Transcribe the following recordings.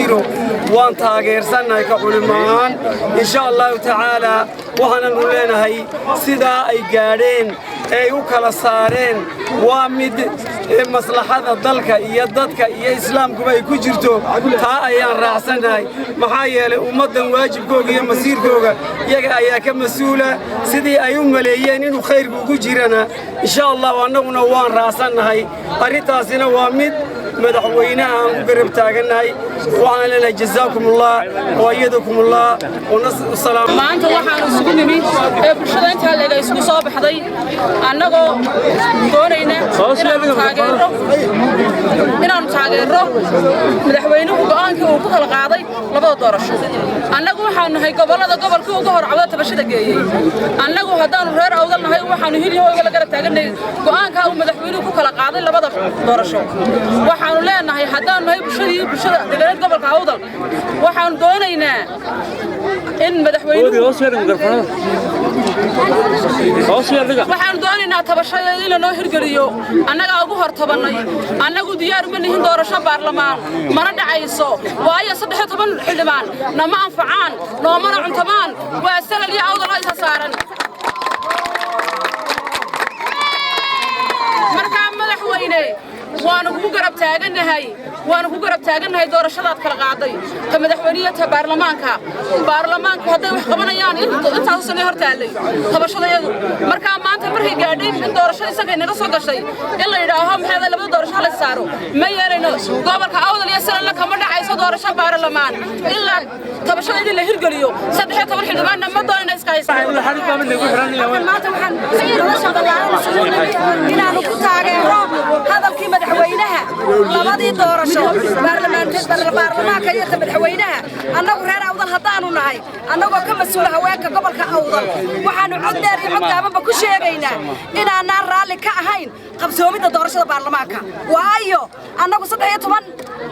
jiro waan taageersanahay ka culimaan insha Allah ta'ala waxaan leenahay sida ay gaadheen ay u kala saareen waa mid maslaxada dalka iyo dadka iyo islaamkuba ay ku jirto taa ayaan raacsanahay maxaa yeelay ummadan waajibkooda iyo masiirkooda iyaga ayaa ka mas'uula sidii ay u maleeyeen inuu khayrku ugu jirana insha Allah annaguna waan raacsanahay arrintaasina waa mid madaxweynaha aan ku garab taaganahay waxaan leenahay jazaakumullah wa yadakumullah wa salaam maanta waxaan isugu nimid ee bulshada inta leega isku soo baxday annagoo doonayna inaan taageero madaxweynuhu go'aanka uu ku kala qaaday labada doorasho annagu waxaan nahay gobolka ugu hor cawda tabashada geeyay annagu haddaan reer awdal nahay waxaan hiliyooga la garab taaganay go'aanka uu madaxweynuhu ku kala qaaday labada doorasho waxaan leenahay haddaan nahay bulshada deegaanka gobolka awdal waxaan doonaynaa in madaxweynuhu waxaan doonaynaa tabashada in la noo hirgeliyo annaga ugu hor tabanay annagu diyaar uma nihin doorasho baarlamaan mana dhacayso waayo 13 xildhibaan nama anfacaan noomana cuntamaan waa sanad iyo awdal ay saaran marka madaxweyne waanu ku garab taaganahay doorashadaad kala qaaday ka madaxweynaha baarlamaanka hadday wax qabanayaan intaas sano hortaalay tabashadayadu marka maanta markay gaadhay in doorashada isaga naga soo gashay in la yiraahdo maxay labada doorasho la saaro ma yeelano gobolka awdal iyo sanad kama dhacayso doorasho baarlamaan illa tabashada la hirgeliyo 13 xildhibaan ma doonayna iska haystaan maanta waxaan inaanu ku taageero hadalkii madaxweynaha labadii doorasho baarlamaanka iyo madaxweynaha annagu reer awdal haddaanu nahay annagoo ka mas'uul haweenka gobolka awdal waxaanu cod dheer iyo cod gaabanba ku sheegaynaa inaanaan raalli ka ahayn qabsoomidda doorashada baarlamaanka waayo annagu 13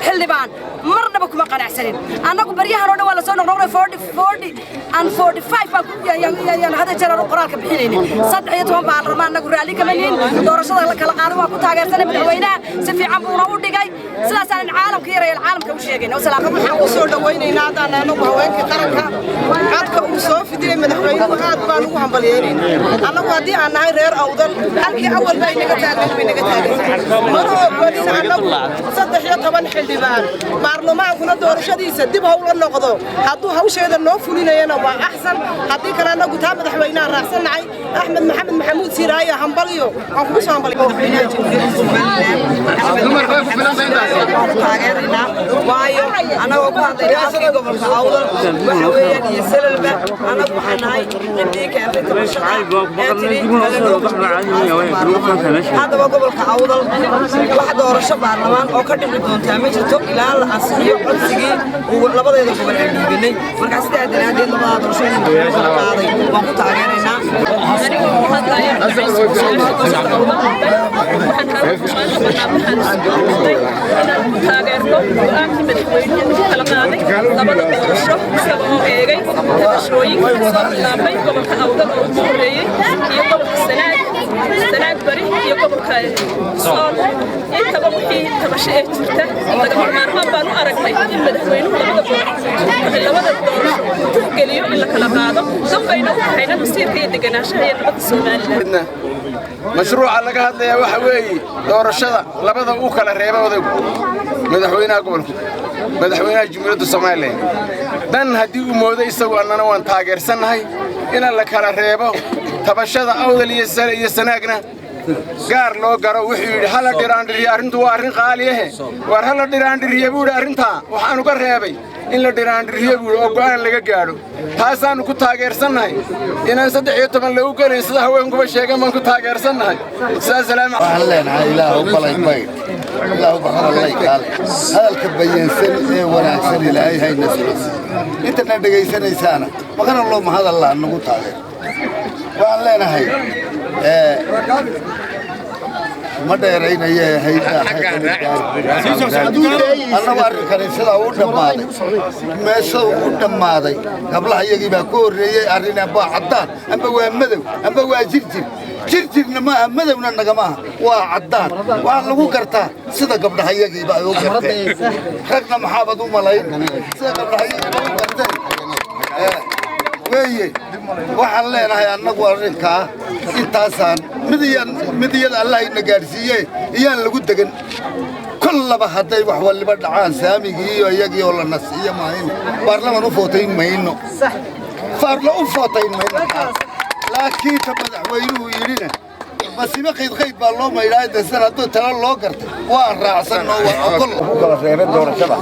xildhibaan marnaba kuma qanacsanin annagu baryahan oo dhan waa la soo noqnoqday 40 and 45 baan hada jeer qoraalka bixinayna 13 baarlamaan annagu raalli kama nihin doorashada la kala qaaday waa ku taageersanay madaxweynaha si fiican buu u dhigay sidaasaan caalamka yareeyay caalamka u sheegayna wasalaam waxaan ku soo dhawaynaynaa hadaan anagu haweenka qaranka codka uu soo fidiyay madaxweynuhu aad baan ugu hambalyeeynaa annagu haddii aan nahay reer awdal halkii awal bay naga taagan mana ogolin annagu 13 xildhibaan baarlamaankuna doorashadiisa dib ha ula noqdo hadduu hawsheeda noo fulinayana waa axsan haddii kale annagu taa madaxweynaha raacsanahay axmed maxamed maxamuud siiraaye hambaliyo aan kugu soo hambaliyo waayo anagoo ku hadlayna afkii gobolka awdal waxa weeyaan iyo salalba anagu waxaan nahay cidii keentay tabashada haddaba gobolka awdal wax doorasho baarlamaan oo ka dhici doontaa ma jirto ilaa la ansixiyo codsigii labadeeda gobol aan dhiibinay markaa sidaa daraadeed labada doorasho in kala qaaday waan ku taageeraynaa taageerno go'aankii madaxweynuhu kala qaaday labada doorasho isagoo eegay tabashooyinka soo bilaabay gobolka awdal oo ugu horeeyey iyo gobolka sanaag bari iyo gobolka sool intaba wixii tabasho ee jirta lagama maarmaan baan u aragnay in madaxweynuhu labada doorasho tixgeliyo in la kala qaado danbayna u tahayna masiirka iyo deganaanshaha iyo nabadda Soomaaliland mashruuca laga hadlayaa waxa weeye doorashada labada uu kala reebay odaygu madaxweynaha gobolka madaxweynaha Jamhuuriyadda Soomaaliland dan haddii uu mooday isagu annana waan taageersanahay in la kala reebo tabashada awdal iyo sanaagna gaar loo garo wuxuu yiri hala dhiraandiriyo arrintu waa arrin qaali ah war hala dhiraandiriyo buu arrinta waxaan uga reebay in la dhiraandiriyo buu oo go'aan laga gaaro taasaan ku taageersanahay inaan 13 lagu galay sida haweenkuba sheegay man ku taageersanahay salaam leenahay ilaahu balay ilaahu baxalay kaale hadalka bayansan ee wanaagsan ilaahay hayna socodsi inta dhageysanaysaana maqan loo mahadal la nagu taageer waxaan leenahay ما ديرين هي أنا واركان سلا ودمادي ما سو ودمادي قبل هيجي بكور أرينا بعدان أم بوامدو أم بواجرجر جرجرنا ما مدونا نجماها وعدان وعلقو كرتا سدا قبل هيجي بقى خدنا محافظ وملايين سدا قبل هيجي كرتا ويه waxaan leenahay annagu arrinka intaasaan midiyad Allah ina gaarsiiyay iyaan lagu degan kullaba haday wax waliba dhacaan saamigii iyo iyagii oo la nasiyo maahin baarlamaan u footayn mayno farla u footayn mayno laakiin madaxweynuhu yirina masiibo qeyd baa loo maydhay sanado tala loo gartay waa raacsan oo waa ogol kala reebay doorashada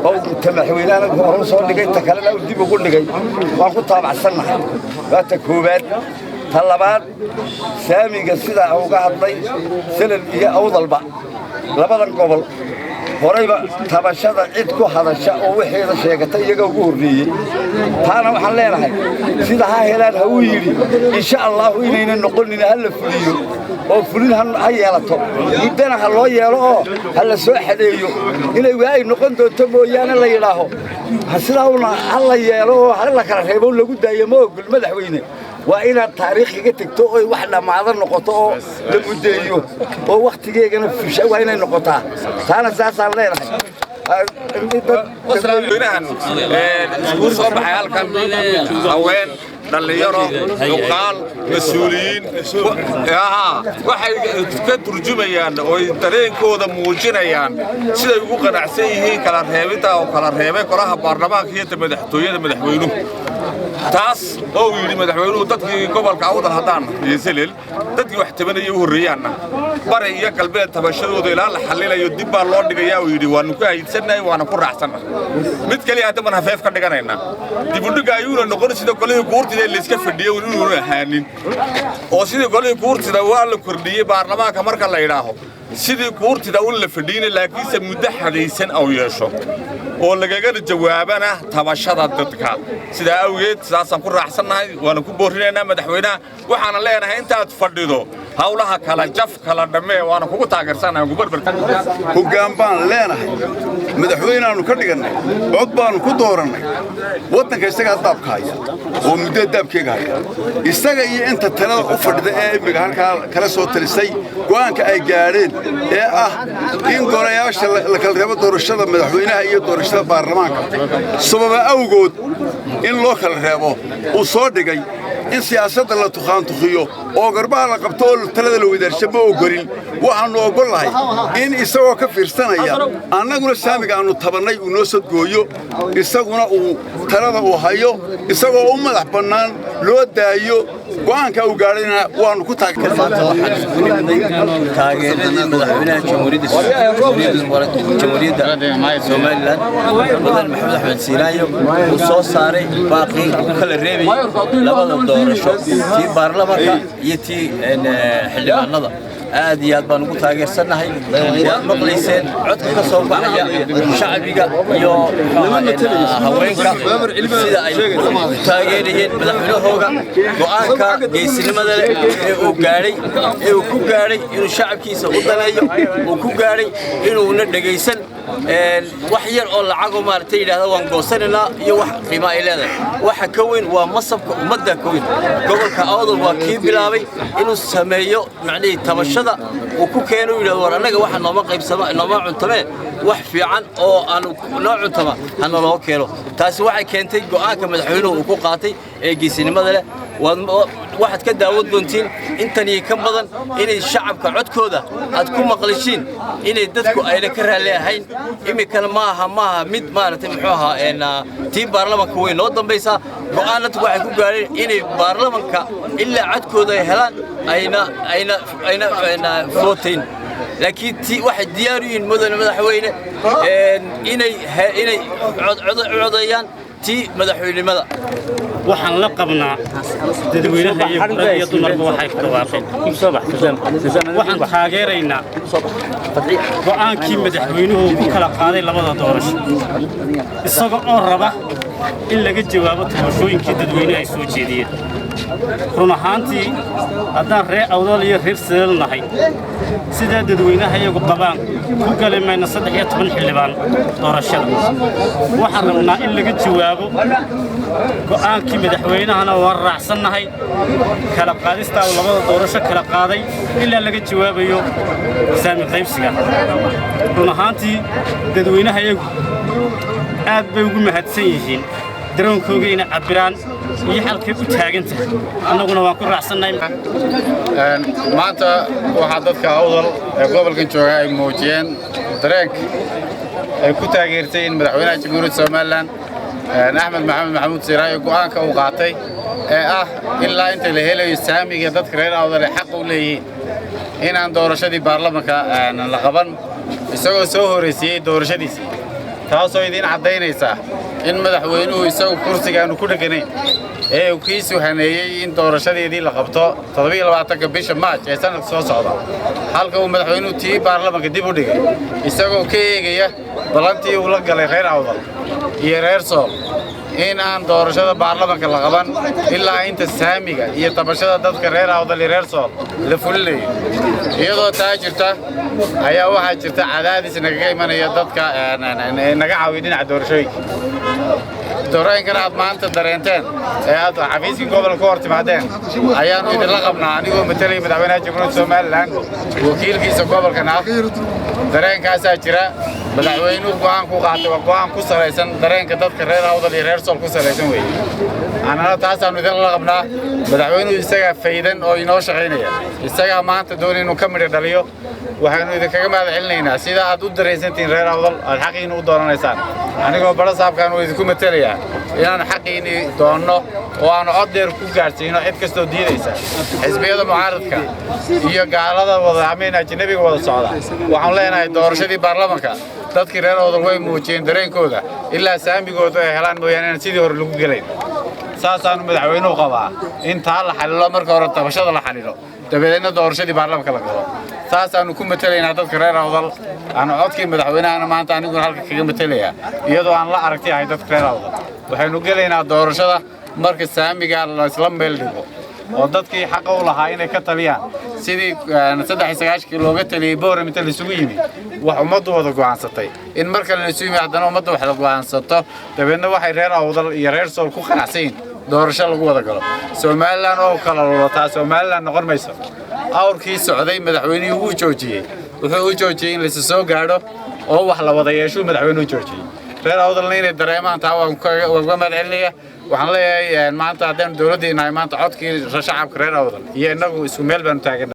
oo madaxweynaha hore soo dhigay ta kale la dib ugu dhigay waan ku taabacsannahay waata koobaad talabaad saamiga sida uga hadlay sanad iyo awdalba labadan gobol horeyba tabashada cid ku hadasha oo wixii sheegatay iyaga ugu horreeyay taana waxaan leenahay sida ha helaan ha uu yiri insha Allah inayna noqonin hal fuliyo oo fulin ha yeelato midana ha loo yeelo oo hal soo xadeeyo inay way noqon doonto mooyaane la yiraaho hasilaawna hal la yeelo oo hal la kala reebo lagu daayamo gol madaxweyne waa ina taariikhiga tagto oo wax dhamaad noqoto oo la mudeeyo oo waqtigeegana fusha waa inay noqotaa taana saasaan leenahay isku soo baxay halkan haween dhalinyaro uqaal mas'uuliyiin waxay ka turjumayaan oo dareenkooda muujinayaan siday ugu qanacsan yihiin kala reebinta oo kala reebay golaha baarlamaanka iyo madaxtooyada madaxweynuhu taas oo yiri madaxweynuhu dadkii gobolka awdal hadaan iyo selil dadkii wax tabanayay u horeeyaana bari iyo galbeed tabashadooda ilaa la xalinayo dib baa loo dhigayaa oo yiri waanu ka haysanay waana ku raaxsanahay mid kale hadda man hafeef ka dhiganayna dib u dhiga ayuu noqon sida golihii guurtida la iska fadhiyo inuu ahaanin oo sida golihii guurtida waa la kordhiyay baarlamaanka marka la yiraahdo sidii guurtida uu la fadhiinay laakiin muddo xadaysan oo yeesho oo lagaga jawaabana tabashada dadka sida awgeed saasan ku raaxsanahay waana ku boorinaynaa madaxweynaha waxaana leenahay intaad fadhido hawlaha kala jaf kala dhamee waana kugu taageersanahay ugu barbar hoggaan baan leenahay madaxweynaanu ka dhiganay cod baanu ku dooranay wadanka isaga daabka haya oo muddo daabkeega haya isaga iyo inta talada u fadhida ee imiga halka kala soo talisay go'aanka ay gaareen ee ah in golayaasha la kala reebo doorashada madaxweynaha iyo doorashada baarlamaanka sababa awgood in loo kala reebo uu soo dhigay in siyaasadda la tuqaantuqiyo oo garbaha la qabto oo talada la wadaarsamo oo gorin waxaanu ogolahay in isagoo ka fiirsanaya annaguna saamiga aanu tabanay uu noo sadgooyo isaguna uu talada uu hayo isagoo u madax bannaan loo daayo go'aanka uu gaadhayna waanu ku taageernay madaxweynaha jamhuuriyadda Soomaaliland madaxweyne Maxamed Axmed Siiraayo uu soo saaray baaqi kala reebay labada doorasho tii baarlamaanka iyo tii xildhibaanada aad iyo aad baan ugu taageersanahay waad maqlayseen codka ka soo baxaya shacbiga iyo haweenka sida ay taageerayeen madaxweynahooga go'aanka geesinimada leh ee uu ku gaaray inuu shacabkiisa u daneeyo uu ku gaaray inuuna dhageysan wax yar oo lacag oo maartay yiraahdo waan goosanina iyo wax qiimo ay leedahay waxa ka weyn waa masabka ummadda ka weyn gobolka awdal waa kii bilaabay inuu sameeyo macnaheedu tabashada uu ku keeno yiraahdo war anaga waxa nooma qaybsama nooma cuntame wax fiican oo aan noo cuntama hana loo keeno taasi waxay keentay go'aanka madaxweynuhu uu ku qaatay ee geesinimada leh waxaad ka daawad doontiin intani ka badan inay shacabka codkooda aad ku maqlishiin inay dadku ayna ka raaleeyahayn imikana maaha mid maartay muxuu ahaa tii baarlamaanka way noo dambaysaa go'aanadu waxay ku gaareen inay baarlamaanka ilaa codkooda ay helaan ayna footeen laakiin tii waxay diyaar u yihiin madaxweyne inay codayaan tii madaxweynimada waxaan la qabnaa dadweynaha iyo gabdhaha iyo dumarba waxay ku dhawaaqeen waxaan taageeraynaa go'aankii madaxweynuhu ku kala qaaday labada doorasho isaga oo raba in laga jawaabo tabashooyinkii dadweynaha ay soo jeediyeen run ahaantii haddaan reer awdal iyo reer salal nahay sidaa dadweynaha iyagu qabaan ku gali mayna 13 xildhibaan doorashada waxaan rabnaa in laga jawaabo go'aankii madaxweynahana waan raacsannahay kala qaadista labada doorasho kala qaaday ilaa laga jawaabayo saami qaybsiga run ahaantii dadweynaha iyagu aad bay ugu mahadsan yihiin daroonkooga inay cabiraan iyo halkay u taagan tahay annaguna waan ku raacsannahay maanta waxaa dadka awdal ee gobolkan jooga ay muujiyeen dareenka ay ku taageertay in madaxweynaha jamhuuriyadda Soomaaliland Axmed Maxamed Maxamuud Siiraayo go'aanka uu qaatay ee ah ilaa inta la helayo saamiga dadka reer awdal xaq u leeyihiin inaan doorashadii baarlamaanka la qaban isagoo soo horeysay doorashadiisii taasoo idin cadaynaysa in madaxweynuhu isagu kursigaanu ku dhaganayn ee uu kiisu haneeyay in doorashadeedii la qabto 27 bisha Maarch ee sanadka soo socda halka uu madaxweynuhu tii baarlamaanka dib u dhigay isagoo ka eegaya balantii uu la galay reer awdal iyo reer Sool in aan doorashada baarlamaanka la qaban ilaa inta saamiga iyo tabashada dadka reer awdal iyo reer Sool la fulinayo iyadoo taa jirta ayaa waxaa jirta cadaadis naga imanaya dadka naga caawiya dhinaca doorashooyinka doorooyinkana aad maanta dareenteen ee aad xafiiskii gobolka ka hor timaadeen ayaanu idinla qabnaa anigoo matalaya madaxweynaha jamhuuriyadda Soomaaliland wakiilkiisa gobolkan ah dareenkaasaa jira madaxweynuhu go'aan ku qaatay waa go'aan ku salaysan dareenka dadka reer awdal iyo reer Sool ku salaysan weeye anana taasaanu idinla qabnaa madaxweynuhu isagaa faydan oo inoo shaqaynaya isagaa maanta doonay inuu ka midho dhaliyo waxaanu idinkaga mahad celinaynaa sida aad u dareensantiin reer awdal aad xaqiina u doonanaysaan anigoo baro saabkaan uu idinku matalayaa inaan xaqiina doonno oo aan cod dheer ku gaarsiino cid kastoo diidaysa xisbiyada mucaaradka iyo gaalada wada ameen ajnabiga wada socda waxaan leenahay doorashadii baarlamaanka dadkii reer awdal way muujiyeen dareenkooda ilaa saamigooda ay helaan mooyaane sidii hore lagu galayn saasaanu madaxweynuhu qabaa in taa la xalilo marka hore tabashada la xalilo dabadeedna doorashadii baarlamaanka la galo saasaanu ku matalaynaa dadka reer awdal aan codkii madaxweynahana maanta aniguna halka kaga matalayaa iyadoo aan la aragti ahay dadka reer awdal waxaynu gelaynaa doorashada marka saamiga la isla meel dhigo oo dadkii xaq u lahaa inay ka taliyaan sidii 39 looga taliyay Boorama inta la isugu yimi wax ummaddu wada go'aansatay in marka la isugu yimi haddana ummaddu wax la go'aansato dabeedna waxay reer awdal iyo reer Sool ku qanacsan doorasho lagu wada galo Soomaaliland oo kala lulataa Soomaaliland noqon mayso awrkii socday madaxweynuhu uu joojiyay wuxuu u joojiyay in la soo gaadho oo wax la wada yeesho madaxweynuhu joojiyay reer awdalna inay dareemaan taa waan uga mahad celinaya waxaan leeyahay maanta haddaan dowladdeena maanta codkii shacabka reer awdal iyo inagu isku meel baanu taagan